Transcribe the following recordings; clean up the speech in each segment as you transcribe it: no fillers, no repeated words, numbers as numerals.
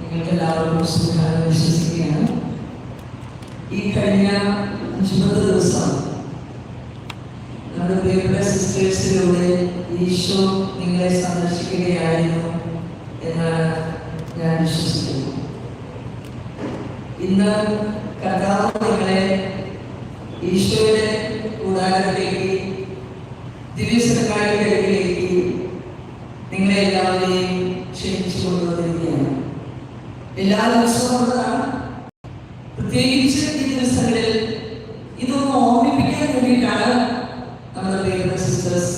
നിങ്ങൾക്കെല്ലാവർക്കും സുഖമാണെന്ന് വിശ്വസിക്കുകയാണ്. ഈ കഴിഞ്ഞ 50 ദിവസം നമ്മുടെ പ്രിയപ്പെട്ട സിസ്റ്റേഴ്സിലൂടെ ഈശോ നിങ്ങളെ സന്ദർശിക്കുകയായിരുന്നു എന്നാണ് ഞാൻ വിശ്വസിക്കുന്നു. ഇന്ന് കർത്താവ് നിങ്ങളെ ഈശോയുടെ കൂടാരത്തിലേക്ക്, ദിവ്യസഹായികളിലേക്ക് നിങ്ങളെ എല്ലാവരെയും ക്ഷണിച്ചു കൊണ്ടുവന്നിരിക്കുകയാണ്. എല്ലാ ദിവസവും ഉള്ളതാണ്. പ്രത്യേകിച്ച് ഈ ദിവസങ്ങളിൽ ഇതൊന്ന് ഓർമ്മിപ്പിക്കാൻ വേണ്ടിയിട്ടാണ് നമ്മുടെ പ്രിയപ്പെട്ട സിസ്റ്റേഴ്സ്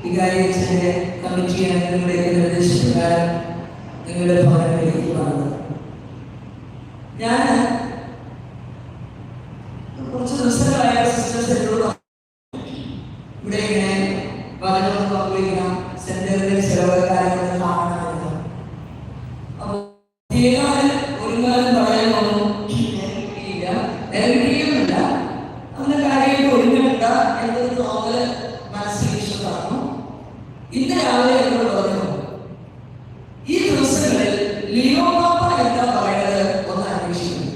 വികാരിയച്ഛൻ്റെ കമ്മിറ്റി അംഗങ്ങളുടെ നിർദ്ദേശപ്രകാരം നിങ്ങളുടെ ഭവനത്തിലേക്ക് വന്നത്. ഞാൻ കുറച്ച് ദിവസങ്ങളായ സിസ്റ്റേഴ്സ് എന്നോട് ഇവിടെ ഇങ്ങനെ വചനം പങ്കുവയ്ക്കണം, സെന്ററിലെ ചിലവ് കാര്യങ്ങൾ കാണണമെന്ന്. അപ്പോൾ ഒരുങ്ങാനും പറയാനൊന്നും കിട്ടിയില്ല. കിട്ടിയുമില്ല, അങ്ങനെ കാര്യമായിട്ട് ഒരുങ്ങണ്ട എന്നൊരു തോന്നല് മനസ്സിൽ ഇഷ്ടമാണ്. ഇന്ന് രാവിലെ എന്നോട് പറഞ്ഞു, ഈ ദിവസങ്ങളിൽ ലിയോ പാപ്പ എന്താ പറയുന്നത് ഒന്ന് അന്വേഷിക്കുന്നു.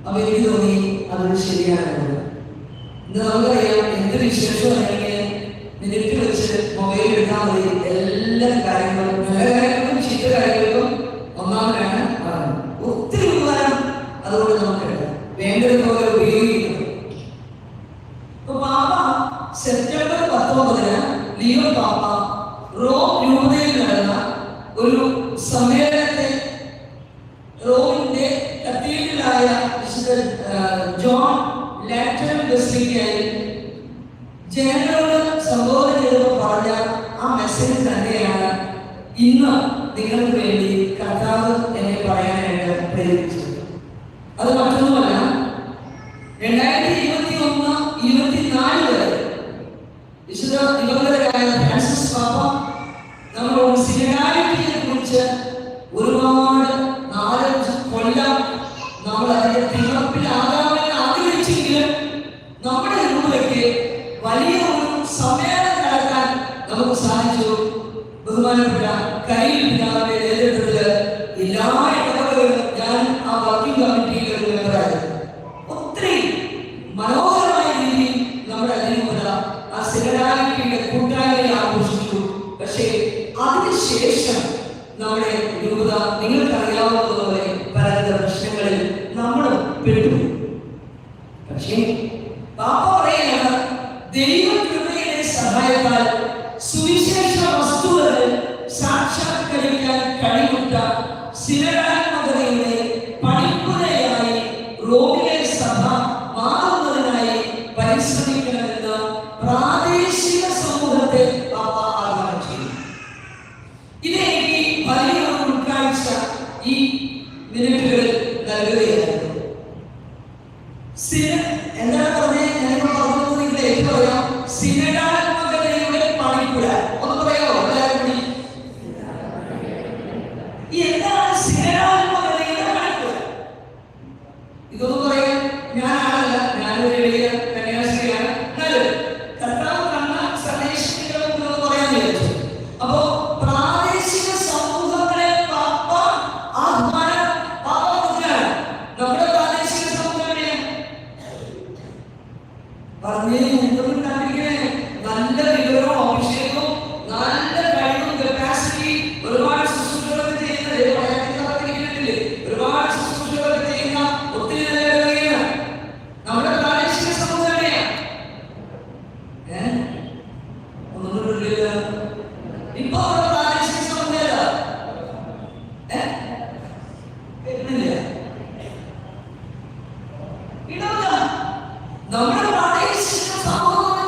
അപ്പൊ എനിക്ക് തോന്നി അതൊരു ശരിയാണെന്ന്. ഇന്ന് നമുക്കറിയാം, എന്ത് വിശേഷം അല്ലെങ്കിൽ മിനിറ്റ് വെച്ച് മൊബൈൽ എടുത്താൽ മതി, എല്ലാ കാര്യങ്ങളും, നല്ല കാര്യങ്ങൾക്കും ചീത്ത കാര്യങ്ങൾക്കും ഒന്നാമതാണ് പറഞ്ഞത്. ഒത്തിരി ഉപകാരം അതുകൊണ്ട് നമുക്ക് വേണ്ടതുപോലെ ഉപയോഗിക്കുന്നു. അപ്പൊ പാപ്പ സെപ്റ്റംബർ 19 ലിയോ പാപ്പ റോം രൂപതയിൽ നടന്ന ഒരു സമ്മേളനത്തെ റോമിന്റെ കത്തീഡ്രലായ ജോൺ ലാറ്ററൻ ബസിലിക്കയിൽ ജനങ്ങളോട് സംബോധന ചെയ്തപ്പോൾ പറഞ്ഞ ആ മെസ്സേജ് തന്നെയാണ് ഇന്ന് നിങ്ങൾക്ക് വേണ്ടി കർത്താവ് എന്നെ പറയാനായിട്ട് പ്രേരിപ്പിച്ചത്. അത് മറ്റൊന്നുമല്ല, 2021-24 വരെ വിശുദ്ധ ദിവംഗതരായ ഫ്രാൻസിസ് പാപ്പ നമ്മളോട് സിനഗാലിറ്റിയെ കുറിച്ച് ഒരുപാട് 4-5 കൊല്ലം നമ്മൾ അതിന്റെ തീർപ്പിലാകാമെന്ന് ആഗ്രഹിച്ചെങ്കിലും നമ്മുടെ രൂപയ്ക്ക് വലിയ ഒരു സമ്മേളനം നടത്താൻ നമുക്ക് സാധിച്ചു. ബഹുമാനപ്പെട്ട കയ്യിൽ പിതാവിന്റെ നേതൃത്വത്തിൽ എല്ലാ ഇടവകളിലും ഞാൻ ആ വർക്കിംഗ് കമ്മിറ്റിയിൽ ഒരു മെമ്പറായിരുന്നു. ഒത്തിരി മനോഹരമായ രീതിയിൽ നമ്മുടെ അതിരൂപത ആ സിനഗാലിറ്റിയുടെ കൂട്ടായ്മയെ ആഘോഷിച്ചു. പക്ഷേ അതിനുശേഷം നമ്മുടെ രൂപത നിങ്ങൾക്കറിയാവുന്നതുപോലെ പല പ്രശ്നങ്ങളിൽ നമ്മൾ പെട്ടു. പക്ഷേ പാപ്പ പറയുകയാണ്, ദൈവകൃപയുടെ സഹായത്താൽ സുവിശേഷ വസ്തുതകൾ സാക്ഷാത്കരിക്കാൻ കഴിവുറ്റ സിനഗാത്മകതയുടെ പണിപ്പുരയായി റോമിലെ സഭ മാറുന്നതിനായി പരിശ്രമിക്കണമെന്ന് പ്രാദേശിക സമൂഹത്തെ പാപ്പ ആഹ്വാനം ചെയ്തു. ഇതെനിക്ക് വലിയൊരു ഉൾക്കാഴ്ച ഈ മിനിറ്റുകളിൽ നൽകുകയായിരുന്നു. എന്താണ് പറഞ്ഞത്? ഞാനിപ്പോൾ പറഞ്ഞത് എനിക്ക് പറയാം. സിനഗാത്മകതയുടെ പണിപ്പുര ഒന്ന് പറയാമോ എല്ലാവരും കൂടി? എന്താണ് സിനഗാത്മകതയുടെ പണിപ്പുര? ഇതൊന്നും പറയാൻ ഞാനാണല്ല, ഞാനൊരു എളിയ കന്യാസ്ത്രീയാണ്. എന്നാലും കർത്താവ് കണ്ട സന്ദേശികളൊന്ന് പറയാൻ വിചാരിച്ചു. അപ്പോ പ്രാദേശിക സമൂഹങ്ങളെ പാപ്പ ആഹ്വാനം നമ്മുടെ പ്രാദേശിക സമൂഹം പറഞ്ഞേ നല്ല വിവരവും അഭിഷേകവും നല്ല കഴിവും കപ്പാസിറ്റി ഒരുപാട് ശുശ്രൂഷകളൊക്കെ ചെയ്യുന്നത് ഒരുപാട് ശുശ്രൂഷകളൊക്കെ ചെയ്യുന്ന ഒത്തിരി നിലവിലാണ് നമ്മുടെ പ്രാദേശിക സമൂഹം. ഒന്നും ഇപ്പൊ നമ്മുടെ പ്രാദേശിക സമൂഹം നമ്മുടെ പ്രാദേശിക സമൂഹം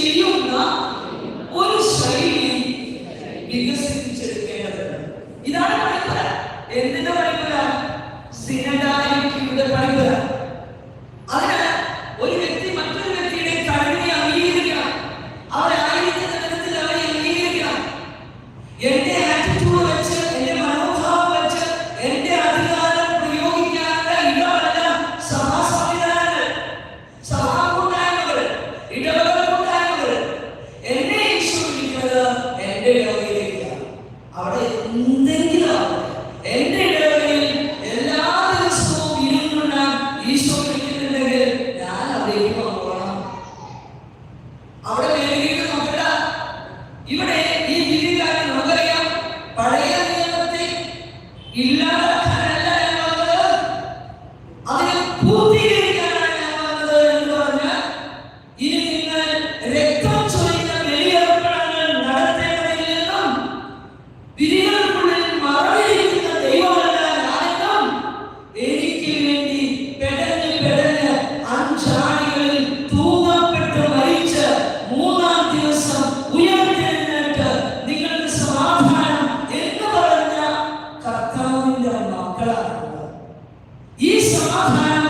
ചെയ്യുന്ന ഒരു ശൈലി വികസിപ്പിച്ചെടുക്കേണ്ടതുണ്ട്. ഇതാണ് പണിപ്പുര. എന്തിന്റെ പണിപ്പുര? സിനഡാലിറ്റിയുടെ പണിപ്പുര. അതിന് ഒരു വ്യക്തി മറ്റൊരു വ്യക്തിയുടെ കഴിവിനെ അംഗീകരിക്കണം. അവരായിരിക്കുന്ന തരത്തിൽ അവരെ അംഗീകരിക്കണം. എന്റെ ആറ്റിറ്റ്യൂഡ് വെച്ച്, എന്റെ മനോഭാവം വെച്ച് എന്റെ അധികാരം പ്രയോഗിക്കാനുള്ള ഇടമല്ല സഭാ സംവിധാനങ്ങൾ, സഭാ കൂട്ടായ്മകൾ, ഇടവക കൂട്ടായ്മകൾ. എന്നെ ഈശോ വിളിക്കുന്നത് എന്റെ ഇടവകയിലേക്കാണ്. അവിടെ എന്തെങ്കിലും എന്റെ ഇടവകയിൽ എല്ലാ ദിവസവും ഇരുന്നുള്ള ഈശോ വിളിക്കുന്നുണ്ടെങ്കിൽ ഞാൻ അവിടേക്ക് പോകണം. അവിടെ വേദിയിൽ നോക്കണ്ട. ഇവിടെ ഈ രീതിക്കാരൻ നമുക്കറിയാം, പഴയ നിയമത്തെ ഇല്ലാതാക്കാനല്ല ഞാൻ വന്നത്, അതിനെ പൂർത്തീകരിക്കാനാണ് ഞാൻ വന്നത് എന്ന് പറഞ്ഞാൽ, ഇനി നിങ്ങൾ രക്തം ചൊരിയുന്ന ബലിയർപ്പണങ്ങൾ നടത്തേണ്ടതിൽ നിന്നും വിധികൾക്കുള്ളിൽ മറഞ്ഞിരിക്കുന്ന ദൈവമല്ല ഞാനെന്നും എനിക്ക് വേണ്ടി പെടഞ്ഞ് പെടഞ്ഞ് അഞ്ചാണികളിൽ തൂങ്ങപ്പെട്ട് മരിച്ച് മൂന്നാം ദിവസം ഉയർത്തെഴുന്നേറ്റ് നിങ്ങൾക്ക് സമാധാനം എന്ന് പറഞ്ഞ കർത്താവിന്റെ മക്കളാണ്. ഈ സമാധാനം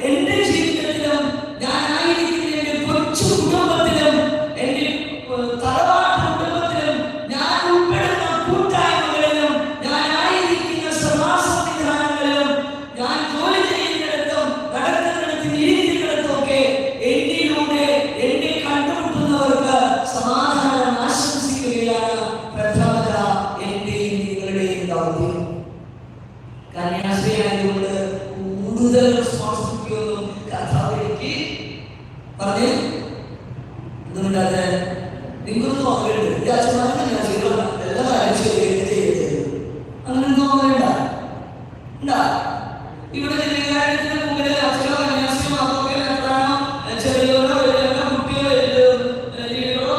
എന്റെ ജീവിതത്തിലും, ഞാനായിരിക്കുന്ന എന്റെ കൊച്ചു കുടുംബത്തിലും, എന്റെ തറവാട്ട് കുടുംബത്തിലും, ഞാൻ ഉൾപ്പെടുന്ന കൂട്ടായ്മകളിലും, ഞാനായിരിക്കുന്ന സഭാ സംവിധാനങ്ങളിലും, ഞാൻ ജോലി ചെയ്യുന്നിടത്തും നടക്കുന്നിടത്തും ഇരിക്കുന്നിടത്തും ഒക്കെ എന്നിലൂടെ എന്നെ കണ്ടുമുട്ടുന്നവർക്ക് സമാധാനം ആശംസിക്കുകയാണ് പ്രധാനത എന്റെയും നിങ്ങളുടെയും ദൗത്യം. കന്യാസ്ത്രീയായതുകൊണ്ട് കൂടുതൽ റെസ്പോൺസിബിലിറ്റി ഒന്നും കർത്താവിലേക്ക് പറഞ്ഞ് ഒന്നുമില്ലാതെ നിങ്ങളൊന്നും തോന്നലുണ്ട്. ഈ അച്ഛന്മാരും കന്യാസ്ത്രീകളാണ്, എല്ലാ കാര്യം ചെയ്യരുത്, അങ്ങനെ തോന്നലുണ്ട. ഇവിടെ ജില്ലകാര്യത്തിന്റെ മുമ്പിൽ അച്ഛനോ കന്യാസ്ത്രീ മാത്രമേ എത്രയാണോ ചെറിയോരോ വലിയ കുട്ടിയോ ലീഡറോ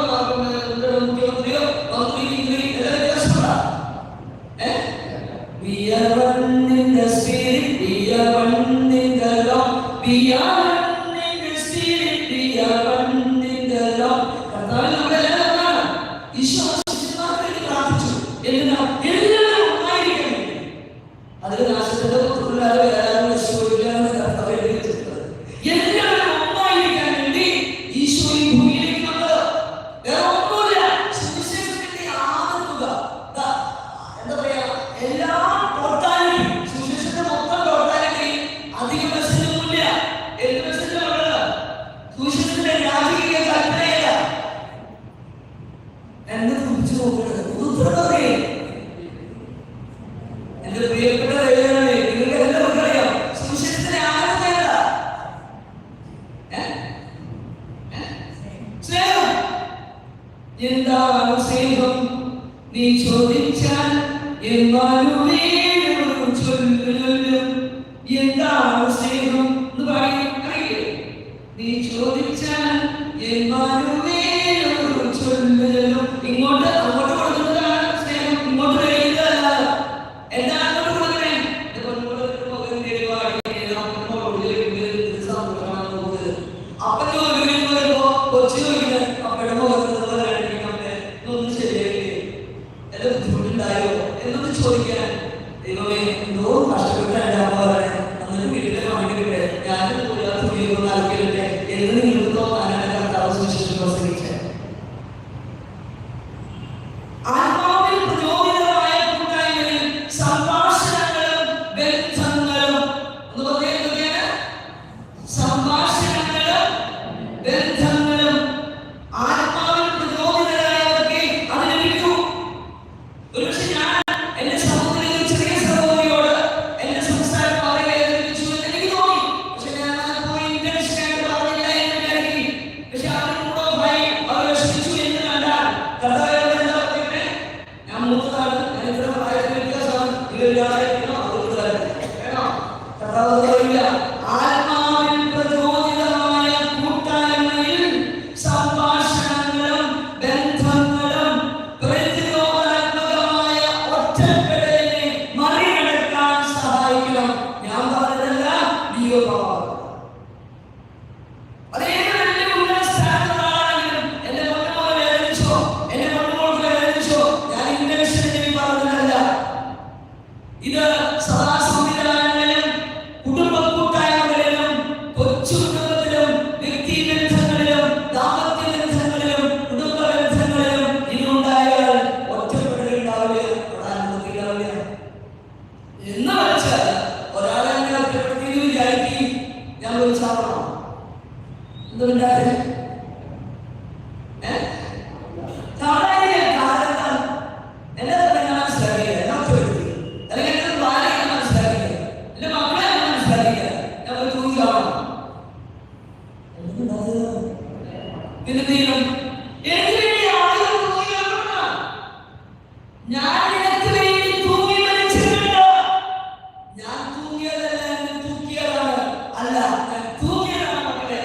മുഖ്യമന്ത്രിയോ മന്ത്രി എല്ലാം വ്യത്യാസമുണ്ടാ. We are one in the spirit, we are one in the Lord, we are one in the spirit, we are one in the Lord. കർത്താവിൽ നമ്മളെല്ലാം ഒന്നാണ്. ഈശോ ശിഷ്യന്മാർക്ക് വേണ്ടി പ്രാർത്ഥിച്ചു. എന്തിനാ? എല്ലാവരും ഒന്നായിരിക്കാൻ വേണ്ടി. അതിൽ നാശത്തിന്റെ പുത്രന്മാരെ വേറെ ആരും നശിപ്പിക്കുകയാണ് കർത്താവ് എഴുതി വെച്ചിട്ടുള്ളത്. എല്ലാവരും ഒന്നായിരിക്കാൻ വേണ്ടി ഈശോ ഈ ഭൂമിയിലേക്ക് വന്നത്. വേറെ ഒന്നുമില്ല. സുവിശേഷത്തിന്റെ ആകത്തുക, എന്താ പറയാ, എല്ലാ ടോട്ടാലിറ്റി, സുവിശേഷത്തിന്റെ മൊത്തം ടോട്ടാലിറ്റി അധികം മെസ്സേജൊന്നുമില്ല. എന്ത് മെസ്സേജാണ് ഉള്ളത്? സുവിശേഷത്തിന്റെ രാജകീയ കൽപ്പനയല്ല. എന്നെ കുറിച്ച് നോക്കുന്നത് ഉത്തരവറിയേ. എന്റെ പ്രിയപ്പെട്ട ദൈവമേ, നിങ്ങൾക്ക് എല്ലാവർക്കും അറിയാം സുവിശേഷത്തിന്റെ ആകത്തുകയല്ല. സ്നേഹം. എന്താണ് സ്നേഹം നീ ചോദിച്ചാൽ എമ്മാനുവേലും ചൊല്ലും. എന്താണ് സ്നേഹം എന്ന് പറയും, അറിയില്ലേ? നീ ചോദിച്ചാൽ എമ്മാനുവേലും ചൊല്ലും. ഇങ്ങോട്ട് അങ്ങോട്ട് കൊടുക്കുന്നതാണ് സ്നേഹം, ഇങ്ങോട്ട് കഴിയുന്നതല്ല. എന്താ അങ്ങോട്ട് കൊടുക്കണേ? അപ്പൻ ജോലി വരുമ്പോ കൊച്ചു ചോദിക്കുന്നത് അപ്പയുടെ മുഖത്ത് ഇതൊന്നും ശരിയായില്ലേ, എല്ലാം ബുദ്ധിമുട്ടുണ്ടായോ എന്നൊന്ന് ചോദിക്കാൻ. ദൈവമേ, എന്തോ കഷ്ടപ്പെട്ടാണ് അമ്മ പറയണേ, അങ്ങനെ വീട്ടിലെ കാണിക്കട്ടെ, ഞാനും തുണിയൊന്നും ആക്കിയിട്ടെ എന്ന് നിങ്ങൾക്ക് തോന്നാനാണ് കർത്താവ് സുവിശേഷം പ്രസംഗിച്ചത്. ആത്മാവിൽ പ്രചോദിതമായ കൂട്ടായ്മയിൽ സംഭാഷണങ്ങളും ബന്ധങ്ങളും എന്ന് പറഞ്ഞാൽ എന്തൊക്കെയാണ്? സംഭാഷണങ്ങളും ബന്ധങ്ങളും ആത്മാവിൽ പ്രചോദിതരായവർക്ക് അതിന് വിട്ടു. ഒരുപക്ഷെ ഞാൻ എന്റെ സഹോദരി, ചെറിയ സഹോദരിയോട് എന്റെ സംസാരം വളരെ വേദനിപ്പിച്ചു എന്ന് എനിക്ക് തോന്നി. പക്ഷെ ഞാൻ പോയി ഇന്റൻഷനായിട്ട് പറഞ്ഞില്ല എന്ന് വിചാരിക്കും. പക്ഷെ അവരും കൂടെ ഭയം, അവർ വിഷമിച്ചു എന്ന് കണ്ടാൽ കർത്താവിനോട് എന്താ പറഞ്ഞേ? ഞാൻ മൂത്തതാണ്, ഞാൻ ഇത്ര പ്രായത്തിൽ വ്യത്യാസമാണ്, ഇവരായിരിക്കണം, അതുകൊണ്ട് വേണോ? കർത്താവ് പറയില്ല. ആത്മാവിൽ പ്രചോദിതമായ കൂട്ടായ്മയിൽ സംഭാഷണങ്ങളും ബന്ധങ്ങളും പ്രതിരോധാത്മകമായ ഒറ്റപ്പെടലിനെ മറികടക്കാൻ സഹായിക്കണം. ഞാൻ പറഞ്ഞതല്ല, അതേത് വലിയ ഉന്നത സ്ഥാനത്താണെങ്കിലും എന്റെ എനിക്ക് വേണ്ടി ആളുകൾ തൂങ്ങിയാണ്. ഞാൻ നിനക്ക് വേണ്ടി തൂങ്ങി മരിച്ചിട്ടുണ്ട്. ഞാൻ തൂങ്ങിയതല്ല, എന്നെ തൂക്കിയതാണ്. അല്ല, ഞാൻ തൂങ്ങിയതാണ് മക്കളെ.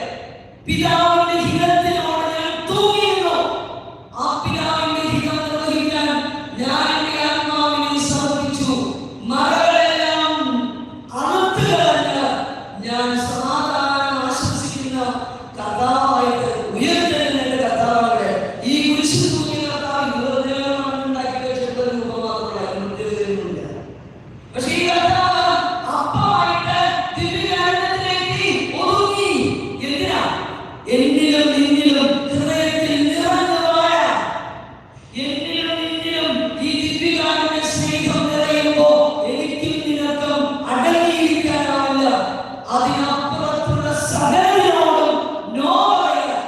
പിതാവിന്റെ ഹിതത്തിനോട് ഞാൻ തൂങ്ങിയിരുന്നു. ആ പിതാവിന്റെ ഹിതം നിർവഹിക്കാൻ ഞാൻ എന്റെ ആത്മാവിനെ സമർപ്പിച്ചു. മറകളെല്ലാം അറുത്ത് കളഞ്ഞ് ഞാൻ സമാധാനം ആശംസിക്കുന്ന കർത്താവായിട്ട് ഉയർത്തെഴുന്നേറ്റ കർത്താവാണ്. ഈ കുരിശിൽ തൂങ്ങിയ കർത്താവ് യുവജനമാണ് ഉണ്ടാക്കി വെച്ചിട്ടുള്ള രൂപം മാത്രമല്ല, പക്ഷേ ഈ കർത്താവ് അപ്പമായിട്ട് ദിവ്യകാരുണ്യത്തിലേക്ക് ഒതുങ്ങി. എന്തിനാ? എന്നിലും നിന്നിലും ഹൃദയത്തിൽ നിറഞ്ഞുപോയ, എന്നിലും നിന്നിലും ഈ ദിവ്യകാരുണ്യ സ്നേഹം നിറയുമ്പോ എനിക്കും നിനക്കും അടങ്ങിയിരിക്കാനാവില്ല. അതിനപ്പുറത്തുള്ള സകലരോടും നോ പറയാൻ,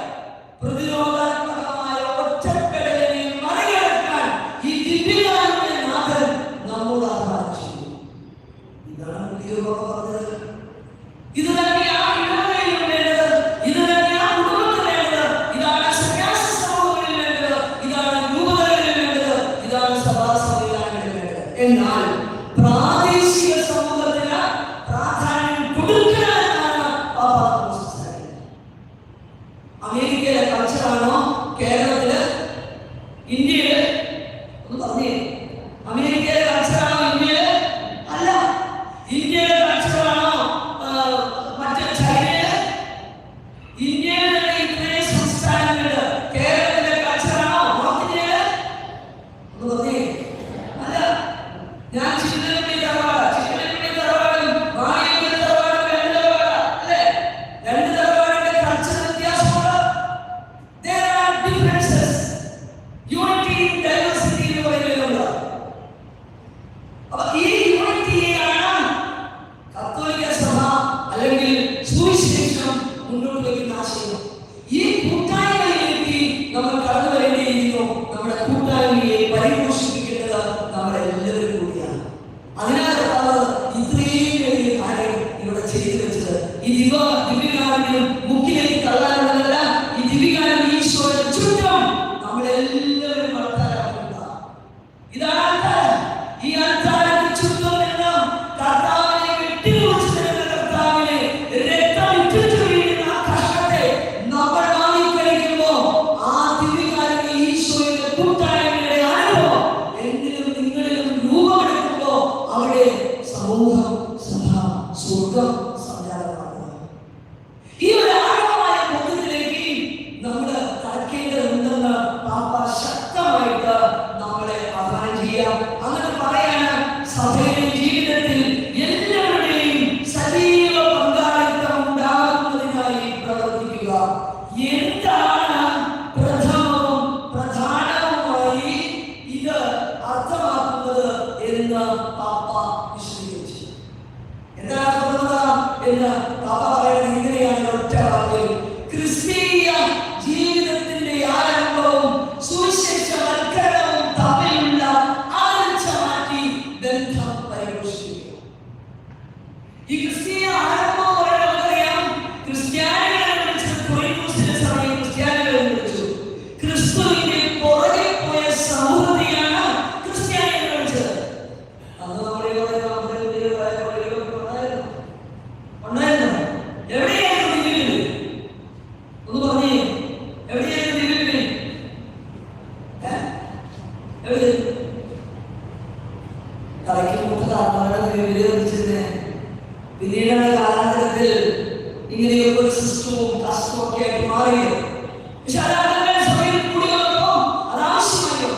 പ്രതിരോധാത്മകമായ ഒറ്റപ്പെടലിനെ മറികടക്കാൻ ഈ ദിവ്യകാരുണ്യനാഥൻ നമ്മോട് ആഹ്വാനം ചെയ്യുന്നു. ഇതാണ് പുതിയ പറഞ്ഞത്. ഇത് തന്നെയാണ് ഇടവകയിൽ വേണ്ടത്. ഇത് തന്നെയാണ് കുടുംബത്തിൽ വേണ്ടത്. ഇതാണ് സന്യാസ സമൂഹങ്ങളിൽ വേണ്ടത്. ഇതാണ് രൂപതകളിൽ വേണ്ടത്. ഇതാണ് സഭാസഭയിലാണ് വേണ്ടത്. എന്നാൽ പ്രാദേശിക സമൂഹത്തിന് പ്രാധാന്യം കൊടുക്കുക എന്നാണ് പാപ്പ സംസാരിക്കുന്നത്. അമേരിക്കയിലെ കൾച്ചറാണോ കേരളത്തില്, ഇന്ത്യയില്? ഒന്ന് പറഞ്ഞേ. അമേരിക്കയിലെ കൾച്ചറാണോ ഇന്ത്യയില്? അല്ല. ഇന്ത്യയിലെ കൾച്ചറാണോ മറ്റേ ചൈനയില്? ഇന്ത്യയിൽ തന്നെ ഇത്രയും സംസ്ഥാനങ്ങളുണ്ട്. കേരളത്തിലെ കൾച്ചറാണോ നോർത്ത് ഇന്ത്യയില്? ഒന്ന് പറഞ്ഞേ. അല്ല. ഞാൻ ചിന്തനപ്പള്ളി തറവാട്, ചിന്തനപ്പള്ളി തറവാടും മാളികപ്പള്ളി തറവാടും രണ്ട് തറവാടാ അല്ലേ? രണ്ട് തറവാടിന്റെ കൾച്ചർ വ്യത്യാസമുണ്ട്. There are differences. Unity in diversity എന്ന് പറയുന്നത്. അപ്പൊ ഈ യൂണിറ്റിയാണ് കത്തോലിക്ക സഭ അല്ലെങ്കിൽ സുവിശേഷം മുന്നോട്ട് വയ്ക്കുന്ന ആശയം. ഈ കൂട്ടായ്മയിലേക്ക് നമ്മൾ കടന്നു വരേണ്ടിയിരിക്കുന്നു. നമ്മുടെ കൂട്ടായ്മയെ പരിപോഷിപ്പിക്കേണ്ടത് നമ്മളെല്ലാവരും കൂടിയാണ്. അതിനാൽ ഇത്രയും വലിയ കാര്യം ഇവിടെ ചെയ്തു വെച്ചത് ഈ ദിവ്യകാരുണ്യം മുക്കിലേക്ക് തള്ളാനുള്ളതല്ല. ഈ ദിവ്യകാരുണ്യം ഈശോയുടെ ചുറ്റും നമ്മളെല്ലാവരും അൾത്താരാക്കുക. ഇതാണ് അൾത്താരം. ഈ അൾത്താരത്തിന് ചുറ്റും നിന്ന് കർത്താവിനെ വെട്ടിമുറിച്ചു തരുന്ന കർത്താവിനെ രക്തം ഇറ്റിച്ചു വീഴുന്ന ആ കഷ്ടത്തെ നമ്മൾ വാങ്ങിക്കഴിക്കുമ്പോ ആ ദിവ്യകാരുണ്യ ഈശോയുടെ കൂട്ടായ്മയുടെ അനുഭവം എന്നിലും നിങ്ങളിലും രൂപമെടുക്കുമ്പോ അവിടെ സമൂഹം, സഭ, സ്വർഗം സംജാതമാകുന്നു. ഈ ഒരു ആഴമായ ബോധ്യത്തിലേക്ക് നമ്മൾ കടക്കേണ്ടതുണ്ടെന്ന് പാപ്പ ശക്തമായിട്ട് നമ്മളെ ആഹ്വാനം ചെയ്യാം. അങ്ങനെ പറയാൻ സഭയുടെ ജീവിതത്തിൽ എല്ലാവരുടെയും സജീവ പങ്കാളിത്തം ഉണ്ടാകുന്നതിനായി പ്രവർത്തിക്കുക. എന്താണ് പ്രഥമവും പ്രധാനവുമായി ഇത് അർത്ഥമാക്കുന്നത് എന്ന് പാപ്പ വിശദീകരിച്ചു. എന്താണ് പ്രഥമത എന്ന് പാപ്പ പറയുന്നത് ഇങ്ങനെയാണ് ഒറ്റ വാക്കിൽ: ക്രിസ്തീയ ജീവിതത്തിന്റെ ആരംഭവും സുവിശേഷവൽക്കരണവും തമ്മിലുള്ള ആഴ്ച മാറ്റി ബന്ധം പരിപോഷിപ്പിക്കുക. ഈ ക്രിസ്തീയ ആരംഭം പറയാം. ക്രിസ്ത്യാനികളെ വിളിച്ചത് കൊറിന്തോസിലെ സഭയിൽ ക്രിസ്ത്യാനികളെ വിളിച്ചു. ക്രിസ്തുവിന്റെ പുറകെ പോയ സമൂഹത്തെയാണ് ക്രിസ്ത്യാനികളെ വിളിച്ചത്. അന്ന് നമ്മുടെ ഉണ്ടായിരുന്നു. എവിടെയായിരുന്നു ദിവ്യബലി? ഒന്ന് പറഞ്ഞേ. എവിടെയായിരുന്നു ദിവ്യബലി? എവിടെ? തലയ്ക്ക് മുട്ടത് ആത്മാരുടെ ദിവ്യബലി നിർമ്മിച്ചിരുന്നേ. പിന്നീടാണ് കാലഘട്ടത്തിൽ ഇങ്ങനെയൊക്കെ ഒരു സിസ്റ്റവും കസ്റ്റവും ഒക്കെ ആയിട്ട് മാറിയത്. പക്ഷെ അതാകെ സഭയിൽ കൂടി വന്നപ്പോ അതാവശ്യമായോ?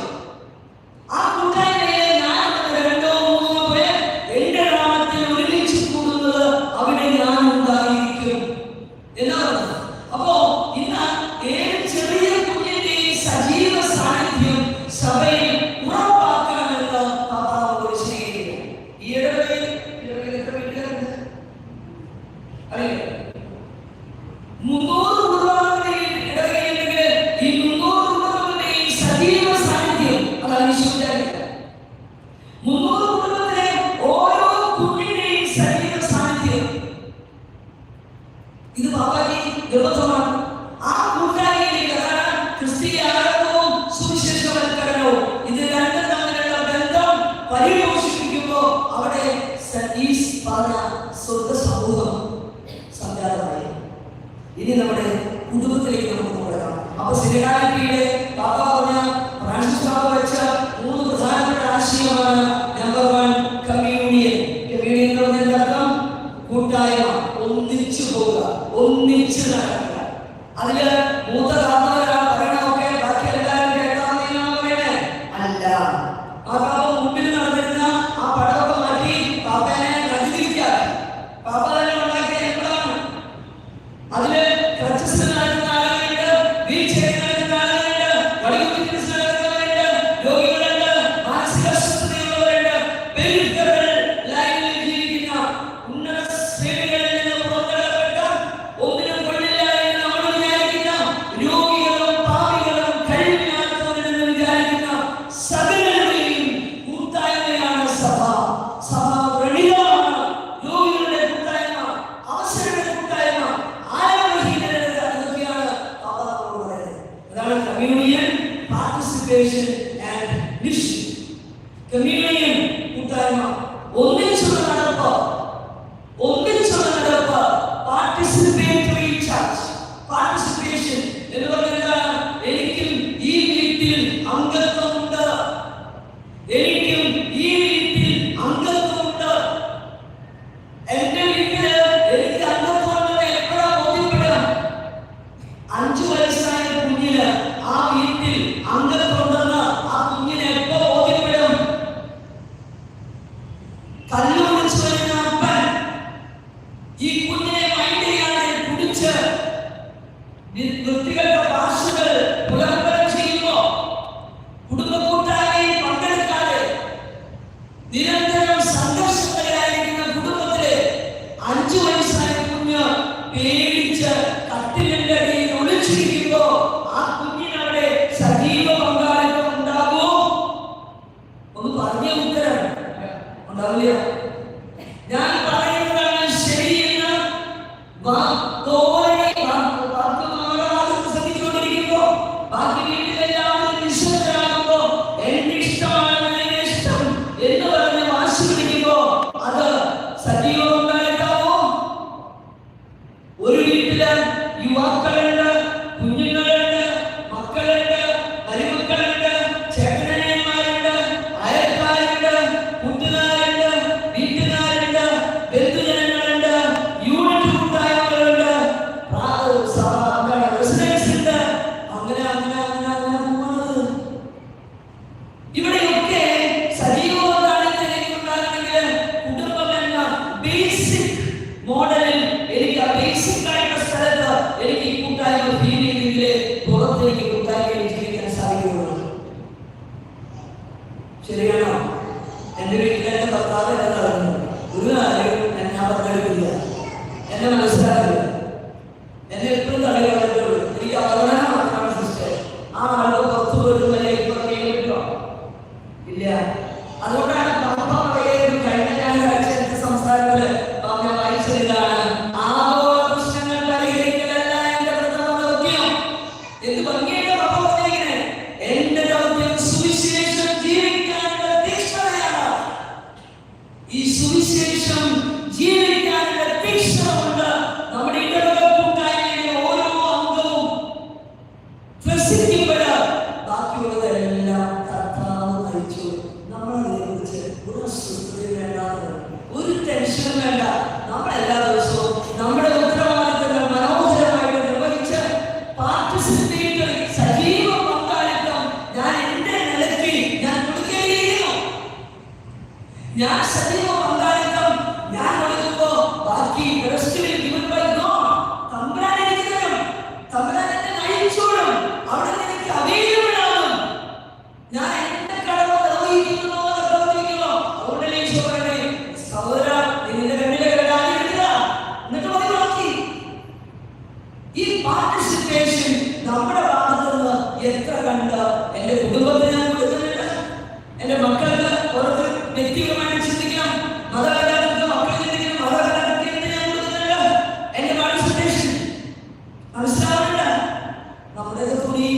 ആ കൂട്ടായ്മയെ ഞാൻ രണ്ടോ മൂന്നോ പേർ എന്റെ നാമത്തിൽ ഒരുമിച്ച് കൂടുന്നത് അവിടെ ഞാൻ ഉണ്ടായിരിക്കും എന്നാണ്. അപ്പോ ഇന്ന് ഏത് ചെറിയ കുഞ്ഞിന്റെ സജീവ സാന്നിധ്യം സഭയിൽ ഉറപ്പാക്കണമെന്ന് പാപ്പാവ് വിശദീകരിക്കുന്നു. ഈ ഇടവകയിൽ എത്ര വീട്ടുകാരുണ്ട് അറിയോ? 300 കുടുംബങ്ങളുടെ ഇടവകയിലുണ്ടെങ്കിൽ ഈ 300 കുടുംബങ്ങളുടെയും സജീവ സാന്നിധ്യം അതാണ് വിശ്വസിക്കുക. 300 കുടുംബത്തിലെ ഓരോ കുഞ്ഞിന്റെയും സജീവ സാന്നിധ്യം ഇത് പാപ്പാജി ദിവസമാണ്. ആ കൂട്ടായ്മയിലേക്ക് അതാണ് ക്രിസ്തീയ ക്രിസ്തീയ ആരംഭവും സുവിശേഷവൽക്കരണവും ഇത് രണ്ടും തമ്മിലുള്ള ബന്ധം പരിപോഷിപ്പിക്കുമ്പോൾ അവിടെ ഈ പറഞ്ഞ സ്വർഗ സമൂഹം സംജാതമായി. ഇനി നമ്മുടെ കുടുംബത്തിലേക്ക് നമുക്ക് കൊടുക്കാം. അപ്പൊ സിനിമാറ്റിയുടെ പാപ്പ പറഞ്ഞ ഫ്രാൻസിസ് പാപ്പ വെച്ച 3 പ്രധാനപ്പെട്ട ആശയമാണ്. Number 1 communion. കമ്മ്യൂണിയൻ എന്ന് പറഞ്ഞാൽ അർത്ഥം കൂട്ടായ്മ, ഒന്നിച്ചു പോവുക, ഒന്നിച്ച് നടക്കുക. അതില് മൂത്ത താത്തവരാ പറയണമൊക്കെ ബാക്കി എല്ലാവരും കേൾക്കാമെന്നാണ് പറയണേ. അല്ല, ആ പാപ്പ മുമ്പിൽ നടന്നിരുന്ന ആ പടമൊക്കെ മാറ്റി പാപ്പനെ കണ്ടിരിക്കാൻ പാപ്പ തന്നെ ഉണ്ടാക്കിയ എന്താണ് അതില് ക്രച്ചസ് നടക്കുന്ന ആളുകളുണ്ട്, വീൽ ചെയറിൽ നടക്കുന്ന ആളുകളുണ്ട്, വടികുത്തി നടക്കുന്നവരുണ്ട്, രോഗികളുണ്ട്, മാനസിക അസ്വസ്ഥതയുള്ളവരുണ്ട്, പെരിഫറൽ ലൈനിൽ ജീവിക്കുന്ന ഉന്നത ശ്രേണികളിൽ നിന്ന് പുറന്തള്ളപ്പെട്ട ഒന്നിനും കൊള്ളില്ല എന്ന് നമ്മൾ വിചാരിക്കുന്ന രോഗികളും പാപികളും കഴിവില്ലാത്തവരെന്ന് വിചാരിക്കുന്ന സകലരുടെയും കൂട്ടായ്മയാണ് സഭ. സഭ വ്രണിതമാണ്. രോഗികളുടെ കൂട്ടായ്മ, അവസരങ്ങളുടെ കൂട്ടായ്മ, ആരോഗ്യഹീനരുടെ അതൊക്കെയാണ് പാപങ്ങളോട് പറയുന്നത്. അതാണ് communion, participation and mission. Communion കൂട്ടായ്മ, ഒന്നിച്ചുള്ള നടപ്പ്, ഒന്നിച്ചുള്ള നടപ്പ്. Participatory church. പാർട്ടിസിപ്പേഷൻ എന്ന് പറഞ്ഞാൽ എനിക്കും ഈ വീട്ടിൽ അംഗത്വമുണ്ട്, എനിക്കും ഈ വീട്ടിൽ അംഗത്വമുണ്ട്. എന്റെ വീട്ടില് എനിക്ക് അംഗത്വമുണ്ടെന്ന് എപ്പോഴാ ബോധ്യപ്പെടുക? 5 വയസ്സായ കുഞ്ഞിന് ആ വീട്ടിൽ അംഗത്വമുണ്ടെന്ന് ആ കുഞ്ഞിന് എപ്പോ ബോധ്യപ്പെടും? കല്ലുപിടിച്ചു വരുന്ന അപ്പൻ ഈ കുഞ്ഞിനെ മൈൻഡ് ചെയ്യാതെ കുടിച്ച് വൃത്തികളുടെ ഭാഷകൾ പുലർത്തനം ചെയ്യുമ്പോ കുടുംബ കൂട്ടായ്മയിൽ പങ്കെടുക്കാതെ നിരന്തരം സംഘർഷത്തിലായിരിക്കുന്ന കുടുംബത്തില് 5 വയസ്സായ കുഞ്ഞ് പേടിച്ച് കട്ടിലിന്റെ അടിയിൽ ഒളിച്ചിരിക്കുമ്പോ ആ കുഞ്ഞിനവിടെ സജീവ പങ്കാളിത്തം ഉണ്ടാകുമോ? ഒന്ന് പറഞ്ഞ ഉത്തരം ഉണ്ടാവില്ല. ഞാൻ പറയുന്നതാണ് ശരിയെന്ന് ശ്രദ്ധിച്ചുകൊണ്ടിരിക്കുമ്പോ ബാക്കി വീട്ടിലെല്ലാവരും നിശ്ചലരാകുമ്പോ എന്റെ ഇഷ്ടമാണ് എന്റെ ഇഷ്ടം എന്ന് പറഞ്ഞ് വാശി പിടിക്കുമ്പോ അത് സജീവ പങ്കാളിത്തമോ? ഒരു വീട്ടില് യുവാക്കളുണ്ട്, കുഞ്ഞുങ്ങളുണ്ട്, മക്കളുണ്ട്, മരുമക്കളുണ്ട്, ചേട്ടനന്മാരുണ്ട്, അയൽക്കാരുണ്ട്, കൂട്ടുകാരുണ്ട്, വീട്ടുകാരുണ്ട്, ബന്ധുജനങ്ങളുണ്ട്, യൂണിറ്റ് കൂട്ടായ്മകളുണ്ട്, റെസിഡൻസ് ഉണ്ട്. അങ്ങനെ അങ്ങനെ അങ്ങനെ അങ്ങനെ പോകുന്നത്. ഇവിടെയൊക്കെ സജീവ പങ്കാളിത്തത്തിലേക്ക് ഉണ്ടാകണമെങ്കിൽ കുടുംബം എന്ന ബേസിക് മോഡലിൽ എനിക്ക് ആ ബേസിക് ആയിട്ടുള്ള സ്ഥലത്ത് എനിക്ക് ഈ കൂട്ടായ്മ ഫീൽ ചെയ്തെങ്കിലേ പുറത്തേക്ക് കൂട്ടായ്മയിൽ ജീവിക്കാൻ സാധിക്കുകയുള്ളൂ. ശരിയാണോ? എന്റെ വീട്ടിൽ എന്റെ ഭർത്താവ് എന്നെ നടന്നു ഒരു കാര്യം എന്നെ പങ്കെടുക്കില്ല, എന്നെ മനസ്സിലാക്കില്ല, എന്നെ എപ്പോഴും തടയുള്ളൂ. എനിക്ക് അവഗണന മാത്രമാണ് സിസ്റ്റർ. ആ ആളുകൾ പുറത്തു പോയിട്ട് വരെ ഇപ്പൊ കേൾക്കോ ഇല്ല. അതുകൊണ്ടാണ് പാപ്പ പറയുന്നത്. കഴിഞ്ഞ ഞായറാഴ്ച എന്റെ സംസാരത്തില് പാപ്പ വായിച്ചതാണ്, ആഗോള പ്രശ്നങ്ങൾ പരിഹരിക്കലല്ല എന്റെ പ്രഥമ ദൗത്യം. എന്ത് ഭംഗിയായിട്ട് പാപ്പ പറഞ്ഞിരിക്കുന്നത്. എന്റെ ദൗത്യം സുവിശേഷം ജീവിക്കാനുള്ള തീക്ഷ്ണതയാണ്. ഈ സുവിശേഷം ജീവിക്കാനുള്ള തീക്ഷ്ണതയുണ്ട്. നമ്മുടെ ഇടവക കൂട്ടായ്മയിലെ ഓരോ അംഗവും ത്രസിക്കപ്പെട. ബാക്കിയുള്ളതെല്ലാം കർത്താവ് നയിച്ചു. നമ്മളെ കുറിച്ച് ഒരു അസ്വസ്ഥതയും വേണ്ട, ഒരു ടെൻഷനും വേണ്ട. നമ്മളെല്ലാ ദിവസവും നമ്മുടെ ഉത്തരവാദിത്തങ്ങൾ മനോഹരമായിട്ട് നിർവഹിച്ച് പാർട്ടിസിപ്പേറ്ററി സജീവ പങ്കാളിത്തം ഞാൻ എന്റെ നിലയ്ക്ക് ഞാൻ കൊടുക്കുകയും ഞാൻ സജീവ പങ്കാളിത്തം ഞാൻ കൊടുക്കുമ്പോ ബാക്കി തമ്പുരാൻ എനിക്ക് തരും, തമ്പുരാൻ എന്നെ നയിച്ചോളും, അവിടെ എനിക്ക് അവൈലബിൾ ആകും. ഞാൻ എന്റെ കടമ നിർവഹിക്കുന്നു പ്രവർത്തിക്കുന്നു. അതുകൊണ്ടല്ലേ ഈശോ പറയണേ, സഹോദര നിന്റെ കണ്ണിലെ കടാലിടുക എന്നിട്ട് മതി ബാക്കി. ഈ പാർട്ടിസിപ്പേഷൻ നമ്മുടെ ഭാഗത്തുനിന്ന് എത്ര കണ്ട് എന്റെ കുടുംബത്തിന് ഞാൻ കൊടുക്കുന്നുണ്ട്. എന്റെ മക്കൾക്ക് പുറത്ത് വ്യക്തിപരമായിട്ട് ചിന്തിക്കണം, മതകാലത്ത് മക്കൾ ചിന്തിക്കണം, മതകാലത്ത് ഞാൻ കൊടുക്കുന്നുണ്ട്. എന്റെ പാർട്ടിസിപ്പേഷൻ മനസ്സിലാവുന്നുണ്ട്. നമ്മുടെ തുണി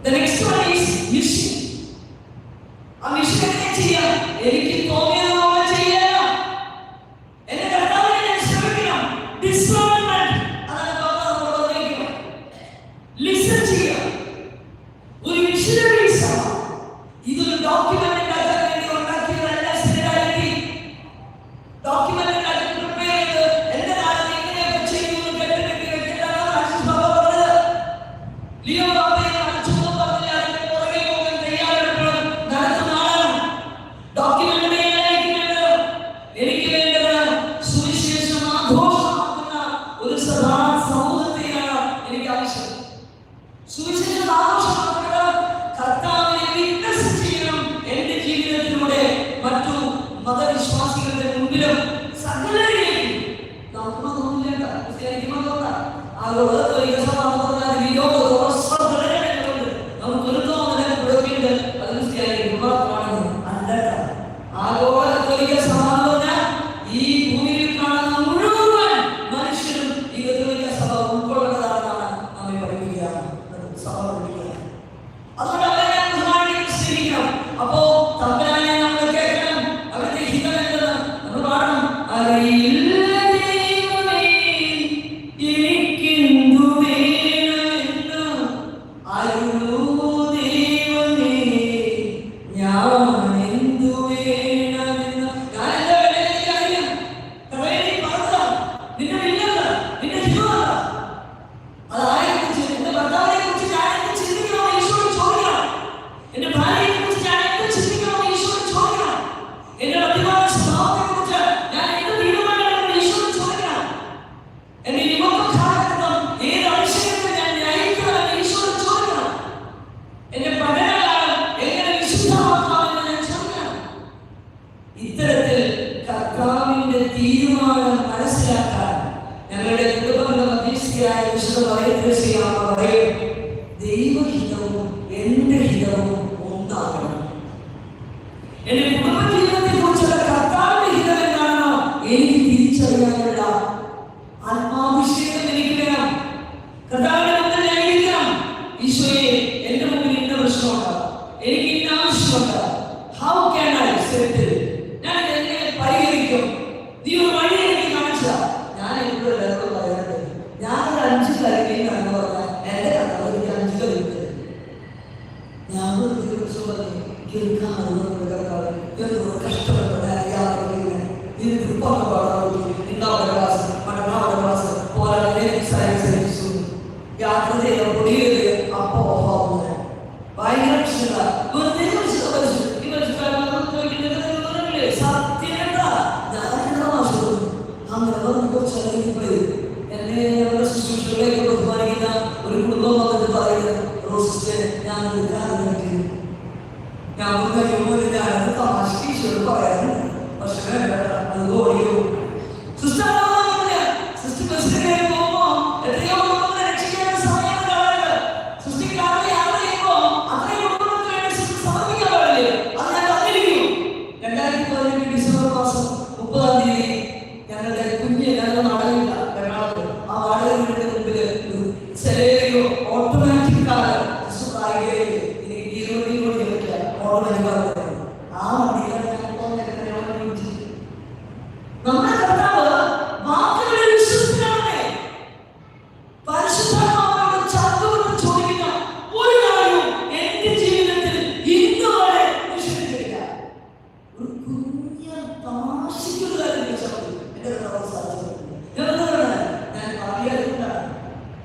The next one is mission. ആ മിഷൻ എങ്ങനെ ചെയ്യാം? എനിക്ക് തോന്നിയതുപോലെ ചെയ്യാം. എന്റെ കർത്താവിനെ ഞാൻ ശ്രമിക്കണം. ഡിസ്കേൺമെന്റ് അതാണ് കർത്താവ് നമ്മളോട് പറയുന്നത്. ലിസൺ ചെയ്യാം. ഒരു മിഷനറി സഭ ഇതൊരു ഡോക്യുമെന്റ് ഉണ്ടാക്കാൻ വേണ്ടി ഉണ്ടാക്കിയതല്ല. സ്ഥിരമായിട്ട് ഡോക്യുമെന്റ് ഉണ്ടാക്കി പ്രിപ്പയർ ചെയ്ത് എന്റെ കാലത്ത് ഇങ്ങനെയൊക്കെ ചെയ്യുന്നു കേട്ടിട്ട് വെച്ചിട്ടാണ് ആശിഷ് ബാബ പറഞ്ഞത്. ലിയോ ബാബയെ ദൈവഹിതവും എന്റെ ഹിതവും ഒന്നാകണം. എന്റെ കുടുംബജീവിതത്തെ കുറിച്ചുള്ള കർത്താവിന്റെ ഹിതം എന്താണോ എനിക്ക് തിരിച്ചറിയാനുള്ള ആത്മാഭിഷേകം എനിക്ക് വേണം. കർത്താവിന്റെ മുന്നിൽ ഞാൻ ഇരിക്കണം. ഈശോയെ, എന്റെ മുമ്പിൽ ഇന്ന പ്രശ്നമുണ്ട്, എനിക്ക് ഇന്ന ആവശ്യമുണ്ട്. ഹൗ ക്യാൻ ഐ സെറ്റിൽ? ഞാൻ എങ്ങനെ പരിഹരിക്കും? നീ ഒരു വഴി എനിക്ക് കാണിച്ച ഞാൻ എന്നോട് എല്ലാവർക്കും പറയുന്നത് ഞാനൊരു 5 കാര്യങ്ങൾ എന്ന് പറഞ്ഞാൽ എന്റെ കർത്താവ് എനിക്ക് 5 കാര്യങ്ങൾ ഞാൻ കഷ്ടപ്പെട്ട യാത്ര ചെയ്ത പൊടിയത് അപ്പോ ഭയങ്കര എന്നെ ശുശ്രൂഷകളെ ബഹുമാനിക്കുന്ന ഒരു കുടുംബം വന്നിട്ട് പറയുന്നത് ഞാൻ തമാശ പറയാറുണ്ട്. പക്ഷേ അത് ഓടിയോ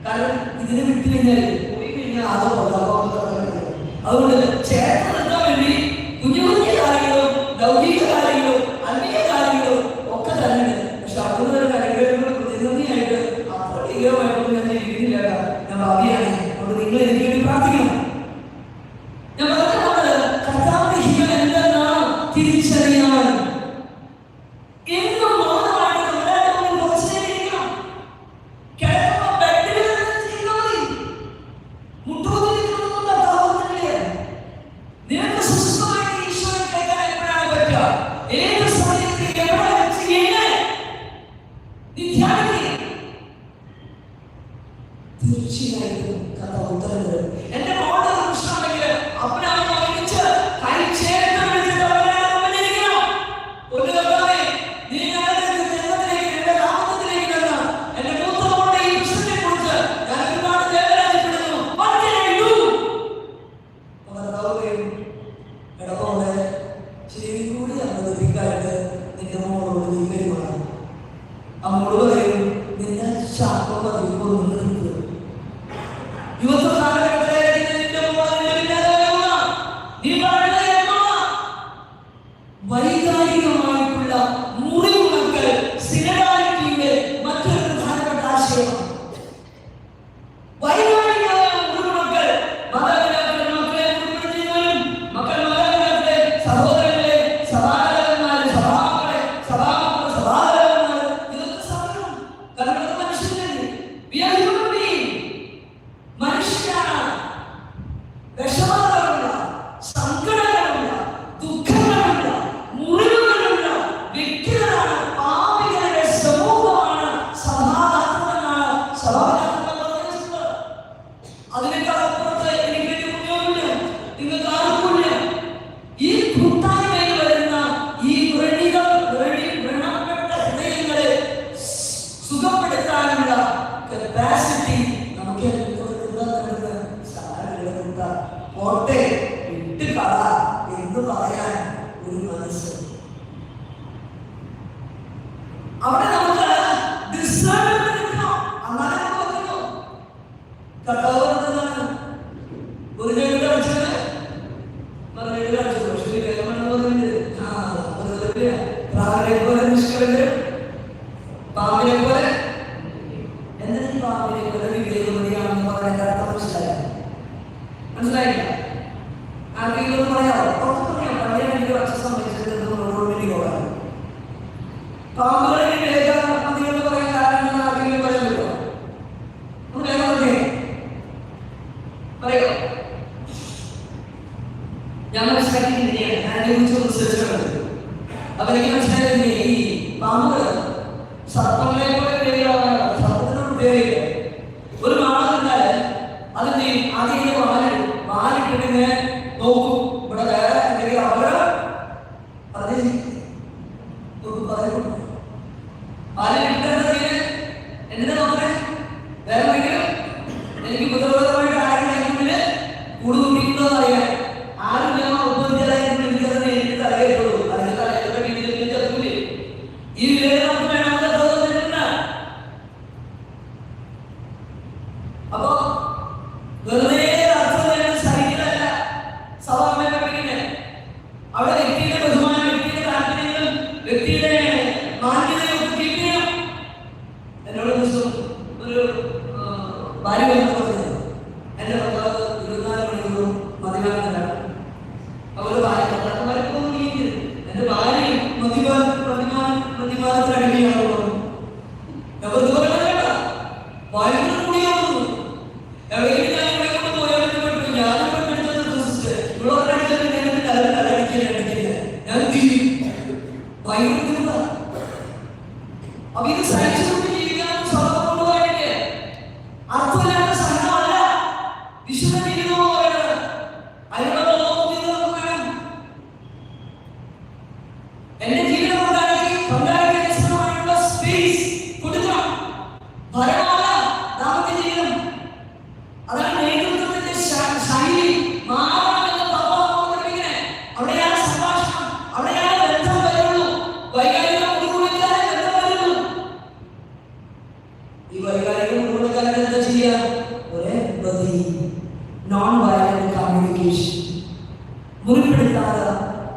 കാരണം ഇതിനെ വിട്ടു കഴിഞ്ഞാൽ പോയി കഴിഞ്ഞാൽ അതുകൊണ്ട് ചേർത്ത് നിർത്താൻ വേണ്ടി കുഞ്ഞു കുഞ്ഞു കാര്യങ്ങളും ലൗകിക കാര്യങ്ങളും അന്യ കാര്യങ്ങളും ഒക്കെ തന്നെ. പക്ഷെ അതുകൊണ്ട് കാര്യങ്ങളും പ്രതിനിധിയായിട്ട് അപ്രതീകമായിട്ടൊന്നും ഞാൻ ഇരിക്കുന്നില്ല. ഞാൻ ഭാവിയാണ്. അതുകൊണ്ട് നിങ്ങൾ എനിക്ക് വേണ്ടി പ്രാർത്ഥിക്കണം. ഞാൻ പറഞ്ഞത് കർത്താവിന്റെ ഹിതം എന്തെന്നാ തിരിച്ചറിയാൻ എന്നും മൗനമായിട്ട് നമ്മളെ കുറച്ചേരിക്കണം. കിടക്കുമ്പോ ബെഡിൽ ചെയ്താൽ മതി. മുട്ടുകുത്തിരിക്കുന്നതൊന്നും കർത്താവില്ലേ. നിനക്ക് സുസ്ഥമായിട്ട് ഈശോയെ കേൾക്കാൻ എപ്പോഴാണ് പറ്റുക? ഏത് സമയത്ത് എവിടെ വെച്ച് എങ്ങനെ നീ ധ്യാനിക്കുക. തീർച്ചയായിട്ടും കർത്താവ് ഉത്തരം തരും. എന്റെ മോളുടെ പ്രശ്നമുണ്ടെങ്കിൽ അപ്പനമ്മ ഒരുമിച്ച് കൈ ചേർത്ത് വിളിച്ചിട്ട് അവനെ ഒരു കർത്താവേ നീ ഞങ്ങളുടെ ജന്മത്തിലേക്ക് എന്റെ നാമത്തിലേക്ക് തന്ന എന്റെ മൂത്ത മോളുടെ ഈ പ്രശ്നത്തെ കുറിച്ച് ഞാൻ ഒരുപാട് വേദനാപ്പെടുന്നു. ഇടപോലെ ചെവി കൂടി അനുവദിക്കായിട്ട് നിന്റെ മോളോട് നീ പെരുമാറും. അമ്മോട് പറയും നിന്നെ ശാപം പതിവ് യുവത്വ കാലഘട്ടത്തിലേക്ക് നിന്റെ മോളെ നീ വൈകാരികമായിട്ടുള്ള മുറിവുണക്കൽ സിനഡാലിറ്റിയുടെ മറ്റൊരു പ്രധാനപ്പെട്ട ആശയമാണ്. വൈകാരികമായ മുറിവുണക്കൽ മാതാപിതാക്കളുടെ മക്കളെ മുറിപ്പെടുത്തുന്നതിനും മാതാപിതാക്കളെ സഹോദരങ്ങളെ സഭാകരന്മാരെ സഭാമക്കളെ സഭാമക്കളെ സഭാകരന്മാർ ഇതൊക്കെ സാധിക്കണം. കാരണം അത് മനുഷ്യരല്ലേ. മനുഷ്യരാണ്. വിഷമങ്ങളുള്ള സങ്കടങ്ങളുള്ള ദുഃഖങ്ങളുള്ള മുറിവുകളുള്ള വ്യക്തികളാണ്. പാപികളുടെ സമൂഹമാണ് സഭാകർത്തവനാണ് സഭാകർത്തവ. അതിനേക്കാൾ അപ്പുറത്ത് എനിക്ക് പുണ്യമില്ല, നിങ്ങൾക്ക് ആർക്കുമില്ല. ഈ കൂട്ടായ്മയിൽ വരുന്ന ഈ വ്രണപ്പെട്ട ഹൃദയങ്ങളെ സുഖപ്പെടുത്താനുള്ള കപ്പാസിറ്റി നമുക്ക് പോട്ടെ ഇട്ട് കള എന്ന് പറയാൻ ഒരു മനസ്സ്. അവിടെ നമുക്ക് കർത്താവ് ഒരു ജോലി കാണിച്ചത് മറുപടി കാണിച്ചു. പക്ഷേ പ്രാവിനെ പോലെ നിഷ്കളങ്കര്, പാമ്പിനെ പോലെ എന്തിനും പാമ്പിനെ പോലെ വിവേകമതിയാണെന്ന് പറയാൻ അർത്ഥം മനസ്സിലായില്ല. ആർക്കെങ്കിലും പറയാമോ? പണ്ടേ എനിക്ക് വർഷം സംബന്ധിച്ചത് പാമ്പുകളെ വിവേകമതിയെന്ന് പറയാൻ കാരണം ആർക്കെങ്കിലും പറയുമല്ലോ. പറയോ? ഞാൻ മനസ്സിലാക്കിയില്ല. ഞാൻ അതിനെക്കുറിച്ച് റിസർച്ച് നടത്തി. അപ്പൊ എനിക്ക് മനസ്സിലാക്കില്ലേ, ഈ പാമ്പുകൾ സർപ്പങ്ങളെ പോലെ വിവേകമാണ്. സർപ്പത്തിനോട് വിവേകില്ല. ഒരു മാണെന്നാൽ അതിന്റെ ആദ്യം വാലിട്ടിങ്ങനെ നോക്കും. ഇവിടെ വേറെ എന്തെങ്കിലും അവര് വാലിട്ടിട്ട് എന്തിനാ നോക്കണേ? വേറെ എന്തെങ്കിലും എനിക്ക് ബുദ്ധിപരമായിട്ട് ആരെങ്കിലും കൂടുതൽ കുടിക്കുന്നതെന്ന് അറിയാൻ ആരും ഞാൻ ഉപദ്രവമായിട്ട് എനിക്കതിനെ എനിക്ക് തലയിട്ടുള്ളൂ. അതിന്റെ തലയുടെ രീതിയിൽ ചെറുക്കില്ലേ ഈ വിവേകം നമുക്ക് വേണം. അപ്പൊ വെറുതെ അർത്ഥം സഹിക്കലല്ല സവാമ പഠിക്കുന്നത്. അവിടെ വ്യക്തിയുടെ ബഹുമാനം, വ്യക്തിയുടെ താല്പര്യങ്ങളും വ്യക്തിയുടെ മാന്യതയും ഒക്കെ കീപ്പ് ചെയ്യണം. എന്നോട് ദിവസം ഒരു ഭാര്യ പറഞ്ഞത് എന്റെ ഭർത്താവ് 24 മണിക്കൂറും മദ്യപാനത്തിലാണ്. അവര് ഭർത്താക്കന്മാരൊന്നും നീക്കുന്നത് എന്റെ ഭാര്യ മദ്യപാനത്തിൽ അടിമയാണോ? ഭയങ്കര കൂടിയാവുന്നു. എവിടെയെങ്കിലും ഞാൻ ഇവിടെ കൊണ്ട് പോയാൽ ഞാനും ഞാൻ ഭയങ്കര അപ്പൊ ഇത് സഹിച്ചുകൊണ്ട് ജീവിക്കാനും സ്വർണ്ണം കൊണ്ടുപോയിട്ട് അർത്ഥമില്ലാത്ത സഹനമല്ല വിശുദ്ധ ജീവിതമോ പറയുന്നത്. അതിനുള്ള വേണം. എന്റെ ജീവിതം പങ്കാളിക്ക് സ്പേസ് കൊടുക്കണം. ഭയമല്ല ദാമ്പത്യ ജീവിതം. അതാണ് നേതൃത്വത്തിന്റെ ശൈലി. മാറാമെന്ന് പഠിപ്പിക്കണേ. അവിടെയാണ് സംഭാഷണം, അവിടെയാണ് ബന്ധം വരുള്ളൂ. വൈകാരിക മുറിവുകളില്ലാതെ ബന്ധം വരുള്ളൂ. ഈ വൈകാരിക മുറിവുകളില്ലാതെ എന്താ ചെയ്യുക? ചെയ്യുക? ഒരു എംപതി, നോൺ വയലന്റ് കമ്മ്യൂണിക്കേഷൻ,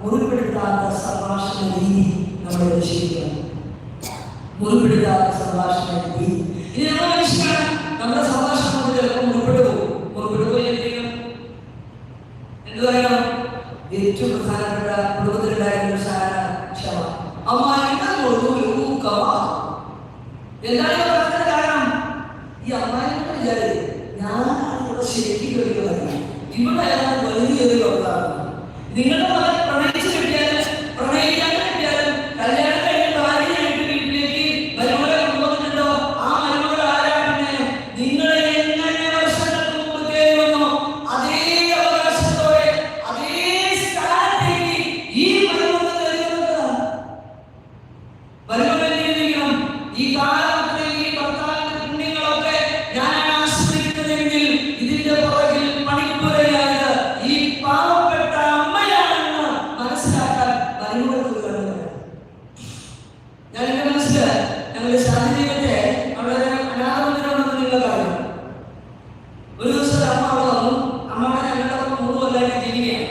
മുറിപ്പെടുത്താത്ത സംഭാഷണ രീതി നമ്മൾ രക്ഷിക്കുക. മുറിപ്പെടുത്താത്ത സംഭാഷണ രീതി. ഇനി നമ്മൾ മനുഷ്യരാണ്, നമ്മുടെ സംഭാഷണം ചിലപ്പോൾ മുറിപ്പെട്ടു പോയി എന്ത് പറയണം? ഏറ്റവും പ്രധാനപ്പെട്ട കുടുംബത്തിലുണ്ടായിരുന്ന സാധനം ക്ഷമ. എന്താണ് പറഞ്ഞത്? കാരണം ഈ അമ്മായിയുടെ വിചാരം ഞാനാണ് ശരിക്കും കേൾക്കുന്നത്. ഇവിടെ വലിയൊരു ലോകമാണ്. നിങ്ങളുടെ മകൻ പ്രണയിച്ചു കിട്ടിയാലും പ്രണയിക്കാതെ കിട്ടിയാലും കല്യാണം കഴിഞ്ഞ ഭാര്യയായിട്ട് വീട്ടിലേക്ക് മരുമകളെ കൊണ്ടുവന്നിട്ടുണ്ടോ? ആ മരുമകൾ ആരാണ്? നിങ്ങളെ എങ്ങനെ വർഷങ്ങൾക്ക് മുമ്പ് കയറി വന്നോ അതേ അവകാശത്തോടെ അതേ സ്ഥാനത്തേക്ക് ഈ മരുമകൾ കയറി വന്നതാണ്. മരുമകൾ എഴുതിയിരിക്കണം, ഈ കാലഘട്ടത്തിൽ ഈ ഭർത്താവിന്റെ പുണ്യങ്ങളൊക്കെ ഞാനാണ് ആശ്രയിക്കുന്നതെങ്കിൽ ഇതിന്റെ പുറകിൽ പണിപ്പുരയായത് ഈ പാവപ്പെട്ട അമ്മയാണെന്ന് മനസ്സിലാക്കാൻ മരുമകൾക്ക് കഴിയുന്നത്. ഞാൻ എന്റെ മനസ്സില് ഞങ്ങളുടെ ശാരീരികത്തെ അവിടെ അനാഥമന്ദിരമെന്നുള്ള കാര്യം. ഒരു ദിവസം അമ്മ അവിടെ വന്നു. അമ്മയുടെ ഞങ്ങളുടെ 3 കൊല്ലമായിട്ട് ജീവിക്കുകയാണ്.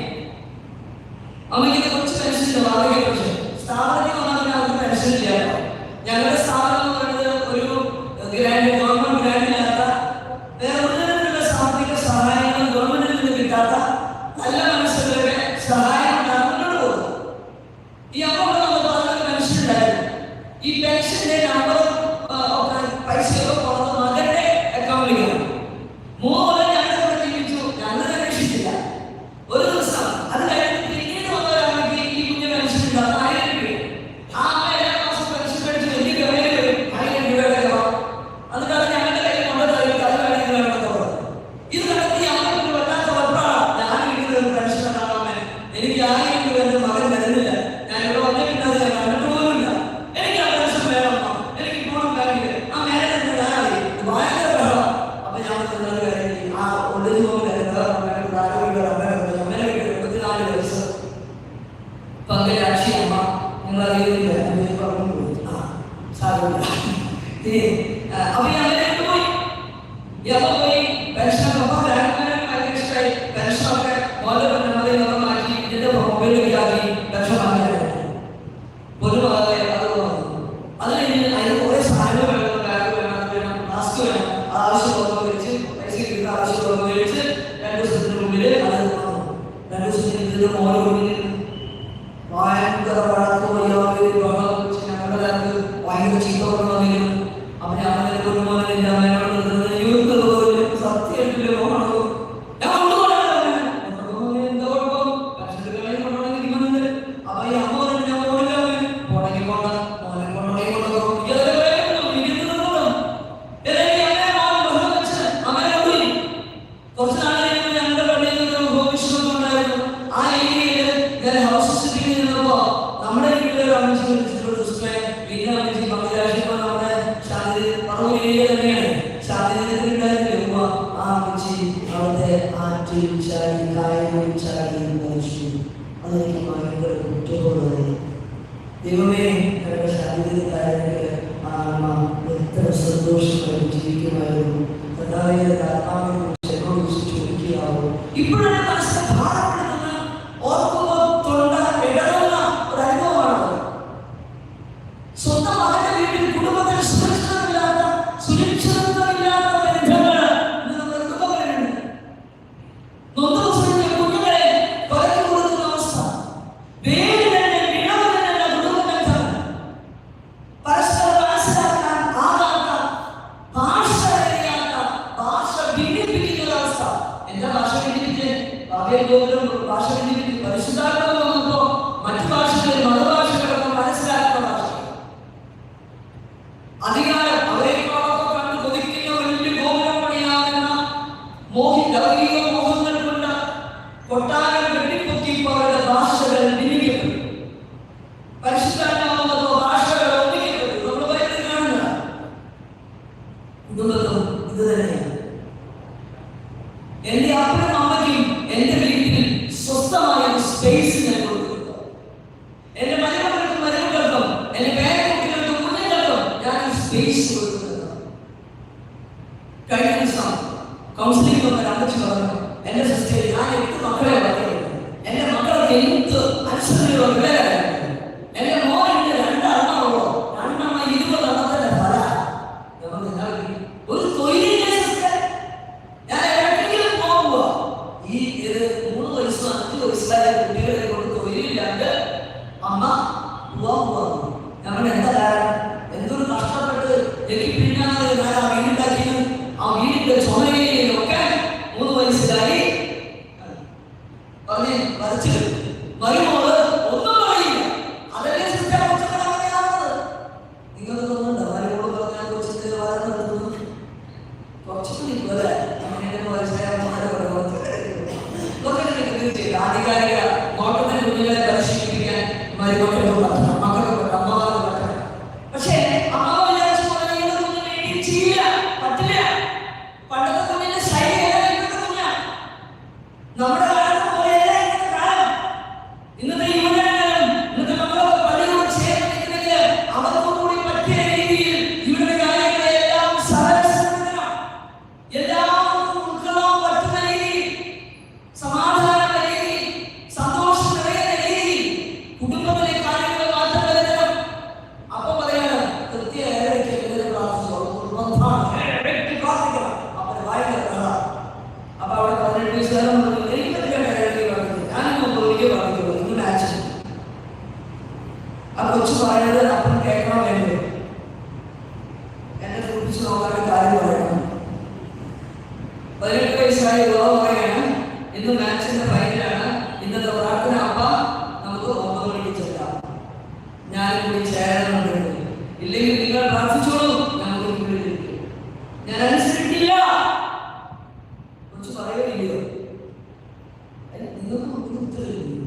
അമ്മയ്ക്ക് കുറച്ച് പെൻഷനില്ല, വാടകയെ കുറിച്ച്. സ്ഥാപനത്തിൽ വന്നാൽ അവർക്ക് പെൻഷൻ ഇല്ല. ഞങ്ങളുടെ സ്ഥാപനം എന്ന് പറയുന്നത് ഒരു ഗവൺമെന്റ് ഗ്രാൻഡില്ലാത്ത, വേറെ ഒന്നിനുള്ള സാമ്പത്തിക സഹായങ്ങൾ ഗവൺമെന്റിൽ നിന്ന് കിട്ടാത്ത നല്ല മനസ്സുകളുടെ സഹായം മുന്നോട്ട് പോകുന്നത്. ഈ അമ്മ പറഞ്ഞൊരു പെൻഷൻ ഉണ്ടായിരുന്നു. ഈ പെൻഷന്റെ നമ്പറും പൈസയൊക്കെ പോകുന്നത് മകന്റെ അക്കൗണ്ടിലേക്കാണ്. 3 കൊല്ലം ഞങ്ങളുടെ ജീവിച്ചു, ഞങ്ങൾ അന്വേഷിച്ചില്ല. ഒരു ദിവസം അത് കഴിഞ്ഞ് പിന്നീട് വന്നവരാണെങ്കിൽ ഈ കുഞ്ഞു പെൻഷൻ ഉണ്ടാകും 1000 രൂപ. ആ അമ്മ എല്ലാ മാസം പെൻഷൻ മേടിച്ച് വലിയ ഗവയിൽ വരും 1000 രൂപയുടെ ഗവ. അതുകൊണ്ട് ഞങ്ങളുടെ കയ്യിൽ കൊണ്ടുവരുന്നത് അത് വേണമെങ്കിൽ വേണമെന്ന്. ഇത് നടത്തി അമ്മയ്ക്ക് വല്ലാത്ത ഉറപ്പാണ്. ഞാൻ വീട്ടിൽ പെൻഷൻ കാണാമേ, എനിക്ക് 1000 രൂപ എന്റെ മകൻ തരുന്നില്ല, ഞാൻ ഇവിടെ വന്നിട്ടുണ്ട്, അത് കണ്ടിട്ട് പോലുമില്ല, എനിക്ക് ആ പെൻഷൻ വേണം, എനിക്ക് പോകണം ബാങ്കില്. ആ മേലെ ഞാനറി ഭയങ്കര ബഹളം. അപ്പൊ ഞാൻ ആ ഒളിഞ്ഞു പോകുന്ന 24 വയസ്സ് പങ്കരാക്ഷി അമ്മ, നിങ്ങൾ അറിയുന്നില്ല, പറഞ്ഞു പോയി. സാരമില്ല. അപ്പൊ ഈ അമ്മയിലേക്ക് പോയി. ഈ അമ്മ പോയി പെൻഷനൊക്കെ ഭയങ്കര ഇഷ്ടമായി. പെൻഷനൊക്കെ മാറ്റി ഇതിന്റെ മൊബൈലിലേക്ക് ആക്കി പെൻഷൻ വാങ്ങാൻ പൊതുവാകെ അത് വന്നു. അത് കഴിഞ്ഞ് അതിന് കുറെ സാധനങ്ങൾ വേണം, ബാഗ് വേണം, അത് വേണം, മാസ്ക് വേണം. ആവശ്യമുള്ള വെച്ച് പൈസ കിട്ടുന്ന ആവശ്യമുള്ള വെച്ച് 2 ദിവസത്തിനുള്ളിൽ അത് വന്നു. 2 ദിവസത്തിന് മോനെ ഭയങ്കര വഴക്ക് ഞങ്ങളുടെ ഭയങ്കര ചീത്ത പറഞ്ഞു. അവനെ അവനെ കൊണ്ടുപോകുന്നതിന്റെ അമ്മയോട് യൂത്ത് സത്യമായിട്ടില്ല പോകണോ? ഞാൻ കൊണ്ടുപോകണം. എന്താ കുഴപ്പം? കർഷകരെ കൊണ്ടുപോകണമെന്ന്. അപ്പൊ ഈ അമ്മ പറഞ്ഞു ഞാൻ പോകില്ല. പോണെങ്കിൽ പോകണ്ട, മോനെ കൊണ്ടുപോയി കൊണ്ടുപോകും. കുറച്ച് നാൾ കഴിയുമ്പോൾ ഞങ്ങളുടെ പള്ളിയിൽ ഉണ്ടായിരുന്നു. ആ ഏരിയയിൽ ഞാൻ ഹൗസ് നിന്നപ്പോ നമ്മുടെ വീട്ടിലൊരു അമ്മച്ചി പിന്നെ അമ്മച്ചി പങ്കരാശിപ്പോ നമ്മുടെ ശാന്തി പറവൂർ ഏരിയ തന്നെയാണ്. ശാന്തിണ്ടായിരുന്നില്ല. ആ അമ്മച്ചി അവിടുത്തെ ആറ്റിൽ ചാടി കായലിൽ ചാടി മരിച്ചു. അതെനിക്ക് ഭയങ്കര കുറ്റബോധമായി. ദൈവമേ, ഞങ്ങളുടെ ശാരീരികക്കാരൻ്റെ ആ അമ്മ എത്ര സന്തോഷമായി ജീവിക്കുമായിരുന്നു. കഥാവിന്റെ ആത്മാവിനെ ചോദിക്കുകയാവും. ഇപ്പോഴാണ് മനസ്സിൽ ഭാരപ്പെടുന്ന ഓർക്കുമ്പോൾ തൊണ്ട ഇടറുന്ന ഒരു അനുഭവമാണ്. സ്വന്തം മകന്റെ വീട്ടിൽ കുടുംബത്തിൽ സുരക്ഷിതമില്ലാത്ത ബന്ധങ്ങൾ കുഞ്ഞുങ്ങളെ പകർന്നു കൊടുക്കുന്ന അവസ്ഥ. വേര് തന്നെ വിടവുന്ന കുടുംബബന്ധം പരസ്പരം മനസ്സിലാക്കാൻ ആകാത്ത, ഭാഷ അറിയാത്ത, ഭാഷ ഭിന്നിപ്പിക്കുന്ന അവസ്ഥ. എന്താ ഭാഷ ഭിന്നിപ്പിച്ച്? ഭാഷ ഭിന്നിപ്പിച്ച് പരിശുദ്ധാത്മാവ് വന്നപ്പോ മറ്റു ഭാഷകൾ മതഭാഷകളൊക്കെ മനസ്സിലാക്കുന്ന ഭാഷ. അധികാരം അവരെക്കാളൊക്കെ കണ്ട് കൊതിക്കുന്ന വലിയ ഗോപുരം പണിയാവുന്ന ലൗകിക മോഹങ്ങൾ കൊണ്ട് കൊട്ടാരം കെട്ടിപ്പൊക്കി അവരുടെ ഭാഷകൾ ഭിന്നിക്കപ്പെട്ടു. പരിശുദ്ധാത്മാവ് വന്നപ്പോ ഭാഷകൾ ഒന്നിക്കപ്പെട്ടു. നമ്മൾ ബൈബിളിൽ കാണുന്ന കുടുംബത്തും ഇത് തന്നെയാണ്. എന്റെ അപ്പനും അമ്മയ്ക്കും എന്റെ വീട്ടിൽ സ്വസ്ഥമായ സ്പേസ് ഞാൻ കൊടുക്കുന്നു. എന്റെ മരുമകൾക്കും മരുമകൾക്കും എന്റെ പേരക്കുട്ടികൾക്കും കുഞ്ഞുങ്ങൾക്കും ഞാൻ സ്പേസ് കൊടുക്കുന്നു. കഴിഞ്ഞ ദിവസം കൗൺസിലിംഗ് വന്ന അമ്മച്ചി പറഞ്ഞു, എന്റെ സിസ്റ്റർ ഞാൻ 8 മക്കളെ വളർത്തിയിട്ടുണ്ട്, എന്റെ മക്കളൊക്കെ എന്ത് അനുസരണയുള്ള പിള്ളേരായിരുന്നു, എന്റെ മോനിന്റെ 2 അണ്ണമുള്ളൂ, 2 അമ്മ 20 അണ്ണത്തിന്റെ ഫല ഒരു തൊഴിലില്ല സിസ്റ്റർ. ഞാൻ എവിടെയെങ്കിലും പോകുമ്പോ ഈ 3 വയസ്സും 5 വയസ്സായ കുട്ടികളെ കൊണ്ട് തൊഴിലില്ലാണ്ട് അമ്മ പോവാ. നമ്മൾ എന്താ കാരണം? എന്തൊരു കഷ്ടപ്പെട്ട് എനിക്ക് പിന്നാലെ ഞാൻ ആ വീടുണ്ടാക്കിയും ആ വീടിന്റെ ചുമരയിലും ഒക്കെ 3 വയസ്സുകാരി പറഞ്ഞ് വരച്ച് മരുമോള് ഒന്നും പറയില്ല. അതല്ലേ സിസ്റ്റർ കുറച്ചത് നിങ്ങൾക്ക് തോന്നുന്നുണ്ടോ? മരുമോള് പറഞ്ഞാൽ കുറച്ച് വളർന്നു കുറച്ചുകൂടി പോലെ ആധികാരിക നോട്ടത്തിന് കുഞ്ഞുങ്ങളെ പരിശീലിപ്പിക്കാൻ മരുമക്കളോട് പറ്റണം, മക്കളോട് അമ്മമാരോട് പറ്റണം. പക്ഷേ അമ്മ വിചാരിച്ചു കുഞ്ഞിനെ ചെയ്യില്ല, പറ്റില്ല. പണ്ടത്തെ കുഞ്ഞിന്റെ ശൈലി ഇന്നത്തെ കുഞ്ഞ നമ്മുടെ കാലത്ത് പോലെയല്ല ഇന്നത്തെ കാലം. ഇന്നത്തെ യുവജനങ്ങളും ഇന്നത്തെ മക്കളൊക്കെ പള്ളിയോട് ചേർന്നിരിക്കുന്നെങ്കിൽ അവർക്കൊന്നുകൂടി പറ്റിയ രീതിയിൽ ഇവരുടെ കാര്യങ്ങളെല്ലാം സഹജീകരണം എല്ലാവർക്കും ഉൾക്കൊള്ളാൻ പറ്റുന്ന രീതിയിൽ, സമാധാന രീതിയിൽ, സന്തോഷം നിറയുന്ന രീതിയിൽ കുടുംബത്തിലെ കാര്യങ്ങൾ മാറ്റം വരുത്തണം. അപ്പൊ പറയാണ് കൃത്യമായിട്ട് പ്രാർത്ഥിക്കണം. അപ്പൊ വായിക്കണം. അപ്പൊ അവിടെ 18 വയസ്സുകാരൻ എനിക്ക് പറ്റിയ ഞാനൊന്നും ഒരിക്കൽ പ്രാർത്ഥിക്കുള്ളൂ, ഇങ്ങനെ ആക്ഷൻ. ആ കൊച്ചു പറയുന്നത് അപ്പം കേൾക്കണം വേണ്ടത്, എന്നെ കുറിച്ച് നോക്കാൻ കാര്യം പറയണം. 18 വയസ്സായ യുവാവ് പറയാണ്, ഇന്ന് മാച്ചിന്റെ ഫൈനലാണ്, ഇന്നത്തെ പ്രാർത്ഥന അപ്പ നമുക്ക് 9 മണിക്ക് ചെല്ലാം, ഞാനും കൂടി ചേരണമെന്നുണ്ട്. ഇല്ലെങ്കിൽ നിങ്ങൾ പ്രാർത്ഥിച്ചോളൂ, ഞാൻ അനുസരിക്കില്ല. കൊച്ചു പറയുകയില്ലയോ? നിങ്ങൾക്ക് ഉത്തരവില്ലയോ?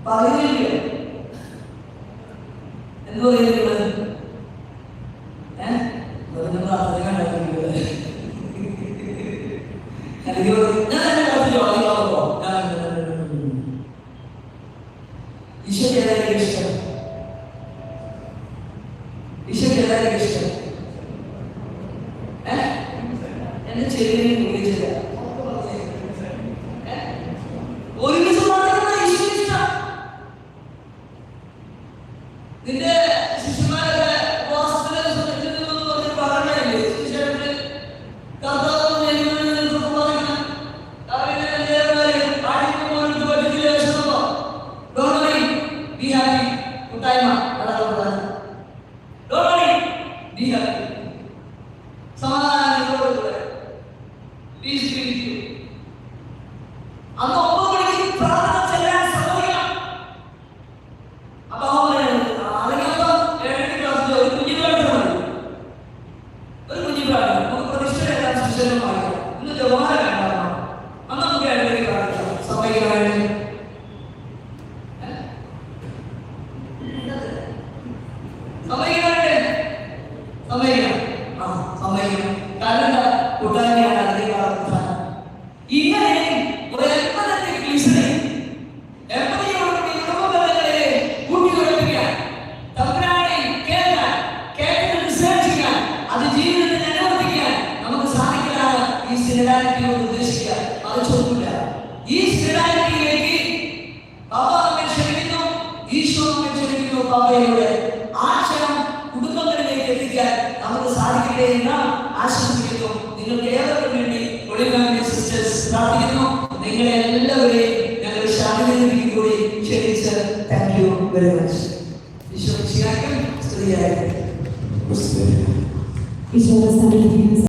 പറയുകയില്ലയോ? എന്ത് പറയുന്നത്? എന്റെ ചെറിയ വിളിച്ചില്ല ഒരു ദിവസം നിന്റെ ശിശുമാരൊക്കെ പറഞ്ഞില്ലേ കൂട്ടായ്മ സമാധാനത്തോടുകൂടെ അന്ന് 9 മണിക്ക് പ്രാർത്ഥന ചെല്ലാൻ സമ്മതിക്കണം. അപ്പൊ അല്ലെങ്കിൽ 7 ക്ലാസ്സിൽ ഒരു കുഞ്ഞു പ്രാർത്ഥന മതി, ഒരു കുഞ്ഞു പ്രാർത്ഥന നമുക്ക് പ്രതിഷ്ഠയെല്ലാം സുശീലമാക്കാം. ഇന്ന് ജവാഹര ഉണ്ടാകണം, അന്ന് നമുക്ക് 7 മണിക്ക് പ്രാർത്ഥിക്കാം. സമ്മതിക്കണേ? സമ്മതിക്കണേ? സമ്മതിക്കണം. സമ്മതിക്കണം. കാരണം എന്താ? കൂട്ടായ്മയാണ് അതിലേക്ക് പ്രാർത്ഥന. ഇങ്ങനെ ഉദ്ദേശിക്കുക അത് ചോദിക്കില്ല. ഈ സ്ഥിരതയിലേക്ക് ബാബ നമ്മെ ക്ഷണിക്കുന്നു, ഈശോ നമ്മെ ക്ഷണിക്കുന്നു. ബാബയുടെ ആശയം കുടുംബങ്ങളിലേക്ക് എത്തിക്കാൻ നമുക്ക് സാധിക്കട്ടെ എന്ന് ആശംസിക്കുന്നു. നിങ്ങൾക്ക് ഏവർക്കും വേണ്ടി ഒളിവാങ്ങി സിസ്റ്റേഴ്സ് പ്രാർത്ഥിക്കുന്നു. നിങ്ങളെ എല്ലാവരെയും ഞങ്ങൾ ശാന്തിയിലേക്ക് കൂടി ക്ഷണിച്ച് thank you very much. Isho സ്തുതിയായിരിക്കട്ടെ.